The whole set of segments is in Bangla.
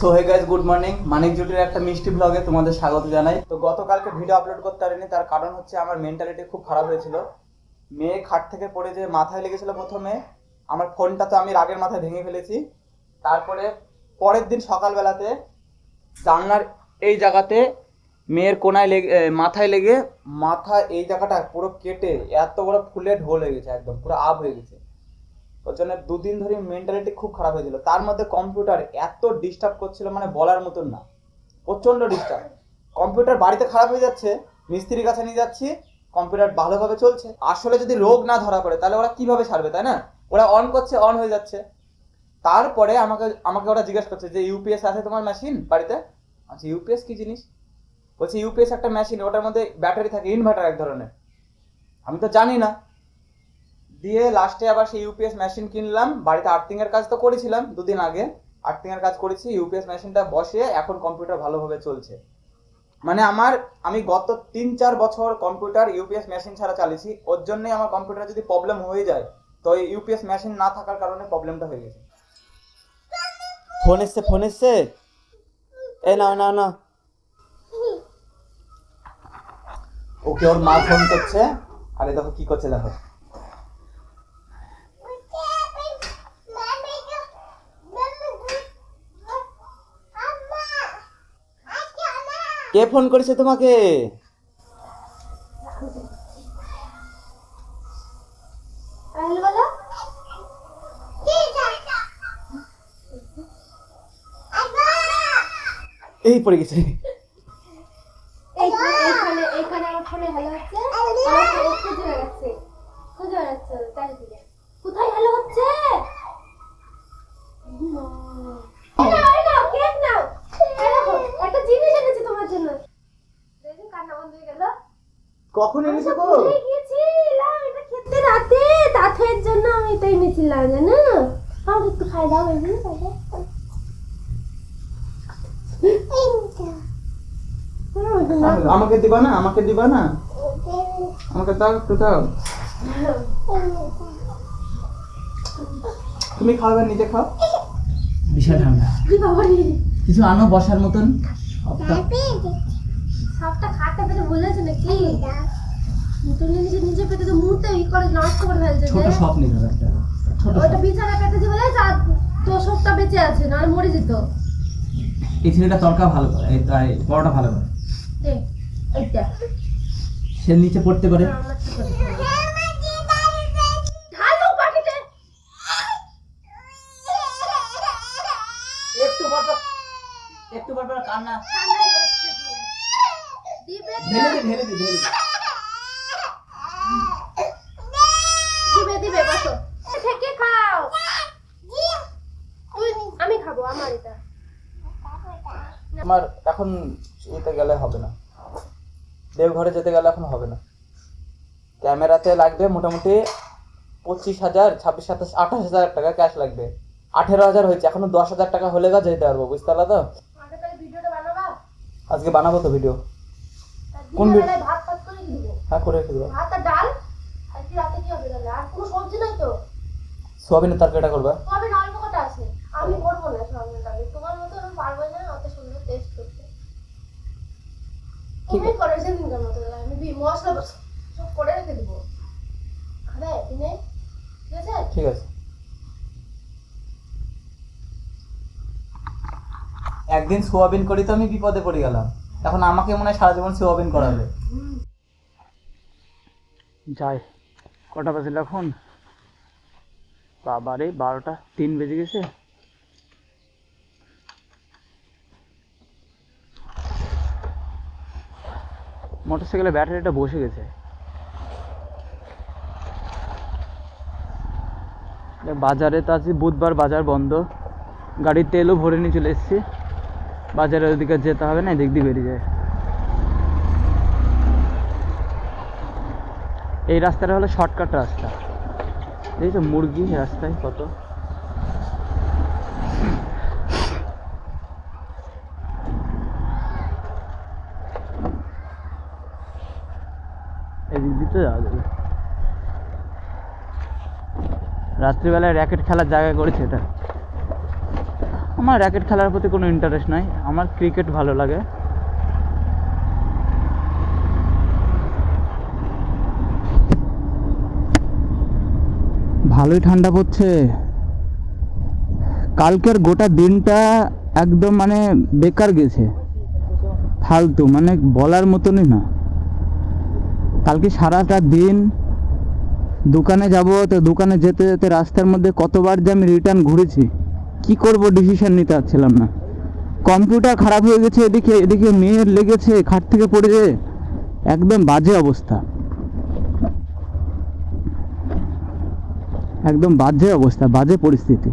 So hey guys, good morning. Manik জুটির একটা মিষ্টি ব্লগে তোমাদের স্বাগত জানাই। তো গতকালকে ভিডিও আপলোড করতে পারিনি, তার কারণ হচ্ছে আমার মেন্টালিটি খুব খারাপ হয়েছিল। মেয়ে খাট থেকে পড়ে যে মাথায় লেগেছিল প্রথমে, আমার ফোনটা তো আমি রাগের মাথায় ভেঙে ফেলেছি। তারপরে পরের দিন সকালবেলাতে জানলার এই জায়গাতে মেয়ের কোনায় লেগে মাথায় লেগে মাথা এই জায়গাটা পুরো কেটে এত বড় ফুলে ঢোল হয়ে গেছে, একদম পুরো আপ হয়ে গেছে। ওর জন্য দুদিন ধরে মেন্টালিটি খুব খারাপ হয়েছিল। তার মধ্যে কম্পিউটার এত ডিস্টার্ব করছিল, মানে বলার মতন না, প্রচণ্ড ডিস্টার্ব। কম্পিউটার বাড়িতে খারাপ হয়ে যাচ্ছে, মিস্ত্রির কাছে নিয়ে যাচ্ছি, কম্পিউটার ভালোভাবে চলছে। আসলে যদি রোগ না ধরা পড়ে তাহলে ওরা কিভাবে সারবে, তাই না? ওরা অন করছে, অন হয়ে যাচ্ছে। তারপরে আমাকে আমাকে ওরা জিজ্ঞেস করছে যে ইউপিএস আছে তোমার মেশিন বাড়িতে? আচ্ছা, ইউপিএস কি জিনিস? বলছে ইউপিএস একটা মেশিন, ওটার মধ্যে ব্যাটারি থাকে, ইনভার্টার এক ধরনের। আমি তো জানি না। দিয়ে লাস্টে আবার সেই ইউপিএস মেশিন কিনলাম। বাড়িতে আর্থিং এর কাজ তো করেছিলাম দুদিন আগে, আর্থিং এর কাজ করেছি, ইউপিএস মেশিনটা বসিয়ে এখন কম্পিউটার ভালোভাবে চলছে। মানে আমি গত 3-4 বছর কম্পিউটার ইউপিএস মেশিন ছাড়া চালিয়েছি। ওর জন্যই আমার কম্পিউটার যদি প্রবলেম হয়ে যায়, তো এই ইউপিএস মেশিন না থাকার কারণে প্রবলেমটা হয়ে গেছে। ফোন এসছে, ফোন এসছে। এই নাও নাও নাও। ওকে, ওর মা ফোন করছে। আরে দেখো কি করছে, দেখো। কে ফোন করেছে তোমাকে? এই পড়ে গেছে। এইখানে আমার ফোনে হ্যালো হচ্ছে, আমার খুঁজে বেড়াচ্ছে, চারিদিকে কোথায় হ্যালো হচ্ছে। কেক নাও, একটা জিনিস এনেছি তোমার জন্য। দেখুন কান্না বন্ধ হয়ে গেল। কখন এনেছো গো? ভুলে গিয়েছিলাম, এটা খেতে রাতে তাঁতের জন্য আমি এটা এনেছিলাম, জানো? আমাকে একটু খাই দাও, এমনি আমাকে দিবা না? আমাকে দিবা না? আমাকে দাও, একটু দাও। তুমি খাবে, নিজে খাও। বিশাল ঠান্ডা। কিছু আনো বসার মতন। সবটা খাটটা পেটে বলেছে নাকি? তুমি নিজে পেটে তো মুহূর্তে ই করে নষ্ট করে ফেলছে। ছোট শপ নিতে হবে একটা, ছোট। ওটা বিছানা পেতেছে বলে তো সবটা বেঁচে আছে, না মরে যেত। এই ছেলেটা তরকা ভালো করে, তাই পরোটা ভালো করে। এইটা সে নিচে পড়তে পারে। ঢালো পাটিতে। একটু পর কান্না। দিবে ঢেলে দে। দিবে বসো, থেকে খাও। আমি খাবো, আমার এটা। আমার এখন এতে গেলে হবে না, দেওঘরে যেতে গেলে এখন হবে না। ক্যামেরাতে লাগবে মোটামুটি 25,000, 26,000, 28,000 টাকা ক্যাশ লাগবে। 18,000 হয়েছে, এখনো 10,000 টাকা হলে গা যেতে পারবো, বুঝতে পারলা তো? আগে তাহলে ভিডিওটা বানাবা। আজকে বানাবো তো ভিডিও। কোন দিনের ভিডিও? বেলায় ভাত ফাত করে কি দেবো? হ্যাঁ, করে রেখে দেবো। ভাত আর ডাল। আর কি রাতে কি হবে তাহলে? আর কোনো সবজি নাই তো? সোয়াবিনের তরকারিটা করবা? তবে না, অল্প কটা আছে। আমি করবো না সবজির তরকারি, তোমার মতো আমি পারবো না অত সুন্দর টেস্ট করতে। ঠিক তুমি আছে। করে সেদিনকার মতো আমি মশলা সব করে রেখে দেবো। খাবে দিনে? ঠিক আছে? ঠিক আছে। একদিন সোয়াবিন করি তো আমি বিপদে পড়ে গেলাম, এখন আমাকে মনে হয় সারা জীবন সোয়াবিন করাবে। যাই, কটা বাজে এখন? বাবারে, 12:03 বেজে গেছে। মোটরসাইকেলের ব্যাটারিটা বসে গেছে। বাজারে তো আজকে বুধবার, বাজার বন্ধ। গাড়ির তেলও ভরে নিয়ে চলে এসেছি। বাজারের ওদিকে যেতে হবে না, এদিক দিয়ে বেরিয়ে যায়। এই রাস্তাটা হলো শর্টকাট রাস্তা। এই তো মুরগি রাস্তায় কত। এদিক দিয়ে তো যাওয়া যাবে। রাত্রিবেলায় র্যাকেট খেলার জায়গা করেছে এটা। আমার র্যাকেট খেলার প্রতি কোনো ইন্টারেস্ট নাই, আমার ক্রিকেট ভালো লাগে। ভালোই ঠান্ডা পড়ছে। কালকের গোটা দিনটা একদম মানে বেকার গেছে, ফালতু, মানে বলার মতনই না। কালকে সারাটা দিন দোকানে যাব, তো দোকানে যেতে যেতে রাস্তার মধ্যে কতবার যে আমি রিটার্ন ঘুরেছি, কি করব ডিসিশন নিতে পারছিলাম না। কম্পিউটার খারাপ হয়ে গেছে, এদিকে এদিকে মেয়ের লেগেছে, খাট থেকে পড়ে যায়, একদম বাজে অবস্থা, একদম বাজে অবস্থা, বাজে পরিস্থিতি।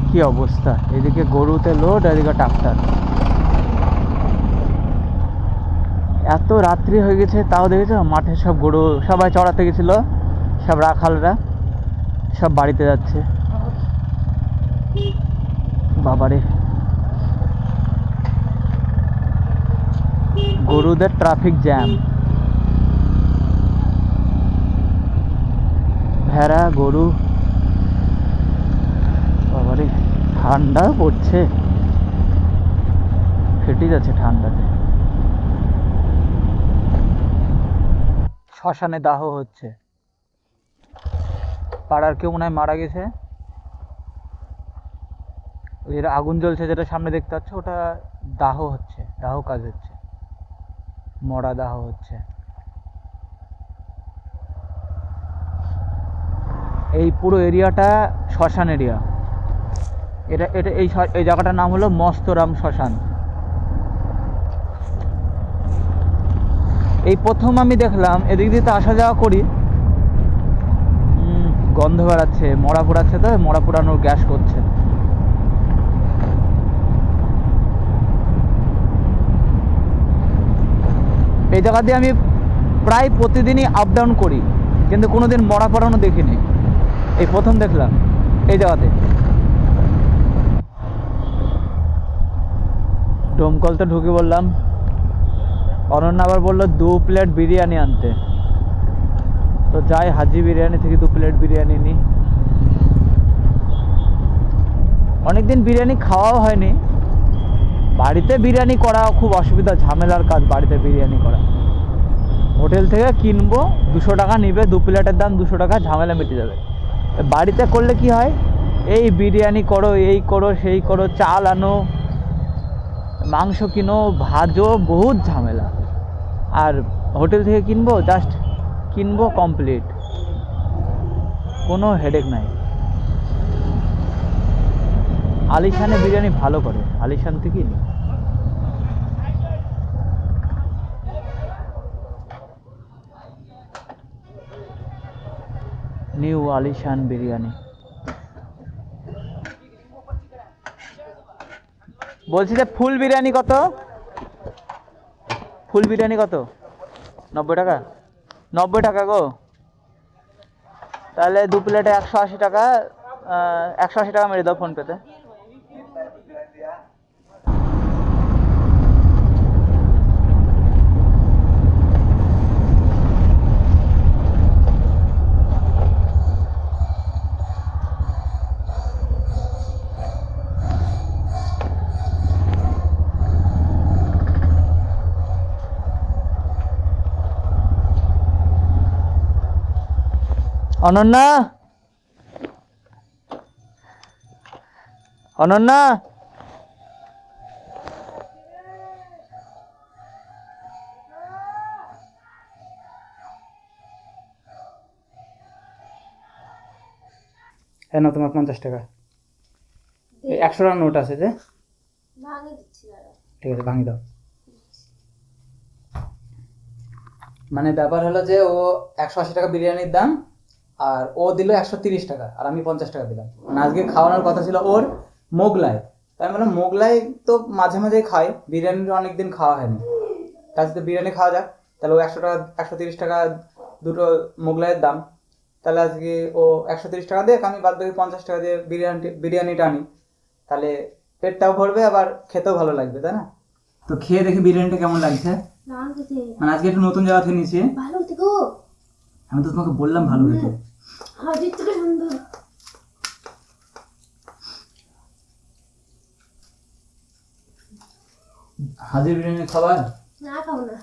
কি অবস্থা, এদিকে গরুতে লোড, এদিকে ট্রাক্টর। এত রাত্রি হয়ে গেছে, তাও দেখেছো মাঠে সব গরু সবাই চড়াতে গেছিল, সব রাখালরা সব বাড়িতে যাচ্ছে। বাবারে, গরুদের ট্রাফিক জ্যাম, ভেড়া গরু। বাবারে, ঠান্ডা পড়ছে, ফেটে যাচ্ছে ঠান্ডাতে। শ্মশানে দাহ হচ্ছে, পাড়ার কেউ মনে হয় মারা গেছে। ওই যেটা আগুন জ্বলছে, যেটা সামনে দেখতে পাচ্ছ, ওটা দাহ হচ্ছে, দাহ কাজ হচ্ছে, মরা দাহ হচ্ছে। এই পুরো এরিয়াটা শ্মশান এরিয়া। এটা এটা এই জায়গাটার নাম হলো মস্তরাম শ্মশান। এই প্রথম আমি দেখলাম, এদিক দিয়ে তো আসা যাওয়া করি, গন্ধ বেড়াচ্ছে, মরা পোড়াচ্ছে, তো মরা পোড়ানোর গ্যাস করছে। এই জায়গা দিয়ে আমি প্রায় প্রতিদিনই আপ ডাউন করি, কিন্তু কোনোদিন মরা পোড়ানো দেখিনি, এই প্রথম দেখলাম এই জায়গাতে। ডোমকলতে ঢুকে বললাম, অনন্যা আবার বললো 2 প্লেট বিরিয়ানি আনতে। তো যাই, হাজি বিরিয়ানি থেকে 2 প্লেট বিরিয়ানি নিই। অনেকদিন বিরিয়ানি খাওয়াও হয়নি। বাড়িতে বিরিয়ানি করা খুব অসুবিধা, ঝামেলার কাজ বাড়িতে বিরিয়ানি করা। হোটেল থেকে কিনবো, 200 টাকা নিবে, 2 প্লেটের দাম 200 টাকা, ঝামেলা মিটে যাবে। বাড়িতে করলে কি হয়, এই বিরিয়ানি করো, এই করো, সেই করো, চাল আনো, মাংস কিনো, ভাজো, বহুত ঝামেলা। আর হোটেল থেকে কিনবো, জাস্ট কিনবো, কমপ্লিট, কোনো হেডেক নাই। আলিশানে বিরিয়ানি ভালো করে, আলিশান থেকেই নিই। নিউ আলিশান বিরিয়ানি। বলছি যে ফুল বিরিয়ানি কত? ফুল বিরিয়ানি কত? 90 টাকা? 90 টাকা গো। তাহলে 2 প্লেটে 180 টাকা, 180 টাকা মেরে দাও ফোনপেতে। অনন্যা, অনন্যা, হ্যাঁ না, তোমার 50 টাকা। 100 টাকার নোট আছে যে, ভাঙে দিচ্ছি দাঁড়া। ঠিক আছে ভাঙি দাও। মানে ব্যাপার হলো যে ও 180 টাকা বিরিয়ানির দাম, আর ও দিল 130 টাকা, আর আমি 50 টাকা দিলাম। মানে আজকে খাওয়ানোর কথা ছিল ওর মোগলাই, তাই আমি বললাম মোগলাই তো মাঝে মাঝেই খাই, বিরিয়ানিটা অনেকদিন খাওয়া হয়নি, তার সাথে বিরিয়ানি খাওয়া যাক। তাহলে ও 100 টাকা 130 টাকা দুটো মোগলাইয়ের দাম, তাহলে আজকে ও 130 টাকা দেখ, আমি বাদ বাকি 50 টাকা দিয়ে বিরিয়ানিটা আনি, তাহলে পেটটাও ভরবে আবার খেতেও ভালো লাগবে, তাই না? তো খেয়ে দেখি বিরিয়ানিটা কেমন লাগছে। নাম খেতে মানে আজকে একটু নতুন জায়গা থেকে নিয়েছি। ভালো হতে গো। আমি তো তোমাকে বললাম ভালো হতো। হাজির থেকে সুন্দর। হাজির বিরিয়ানি খাবার? না খাবো না,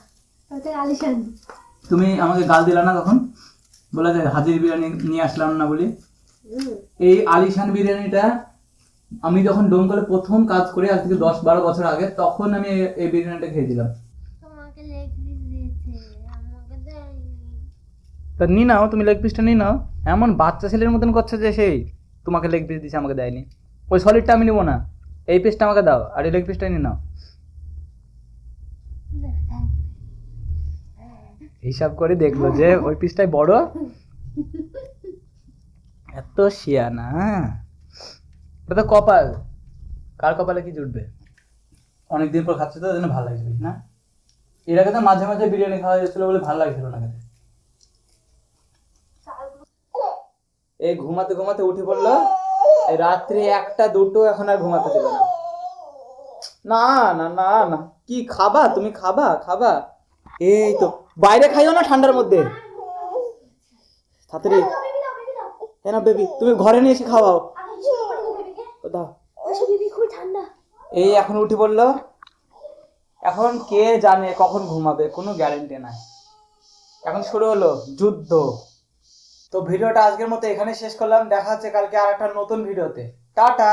ওটা আলিশান। তুমি আমাকে গাল দিলা না তখন, বলে যে হাজির বিরিয়ানি নিয়ে আসলাম না বলি। এই আলিশান বিরিয়ানিটা আমি যখন ডোমকলে প্রথম কাজ করি, আজ থেকে 10-12 বছর আগে, তখন আমি এই বিরিয়ানিটা খেয়েছিলাম। তোমাকে লেগ পিস দিয়েছে, আমাকে দেয়নি। তা নি নাও, তুমি লেগ পিসটা নিয়ে নাও। এমন বাচ্চা ছেলের মতন করছে যে সেই তোমাকে লেগ পিস দিছে আমাকে দেয়নি। ওই সলিডটা আমি নিবো না, এই পিসটা আমাকে দাও, আর এই লেগ পিসটা নিয়ে নাও। হিসাব করে দেখলো যে ওই পিসটাই বড়, এত শিয়ানা। এটা তো কপাল, কার কপালে কি জুটবে। অনেকদিন পর খাচ্ছে তো, ওই জন্য ভালো লাগছে বেশি না। এর আগে তো মাঝে মাঝে বিরিয়ানি খাওয়া যাচ্ছিল বলে ভালো লাগছিল না খেতে। এই ঘুমাতে ঘুমাতে উঠে পড়লো, এই রাত্রি 1টা-2টো এখন আর ঘুমাতে দেবে না। না না না না, কি খাবা তুমি? খাবা খাবা, এই তো বাইরে খাইও না ঠান্ডার মধ্যে, তাড়াতাড়ি। হ্যাঁ না বেবি, তুমি ঘরে নিয়ে এসে খাওয়াও। ও দাও। খুব ঠান্ডা। এই এখন উঠে পড়লো, এখন কে জানে কখন ঘুমাবে, কোনো গ্যারান্টি নাই। এখন শুরু হলো যুদ্ধ। তো ভিডিওটা আজকের মতো এখানে শেষ করলাম, দেখা হচ্ছে কালকে আর একটা নতুন ভিডিওতে। টাটা।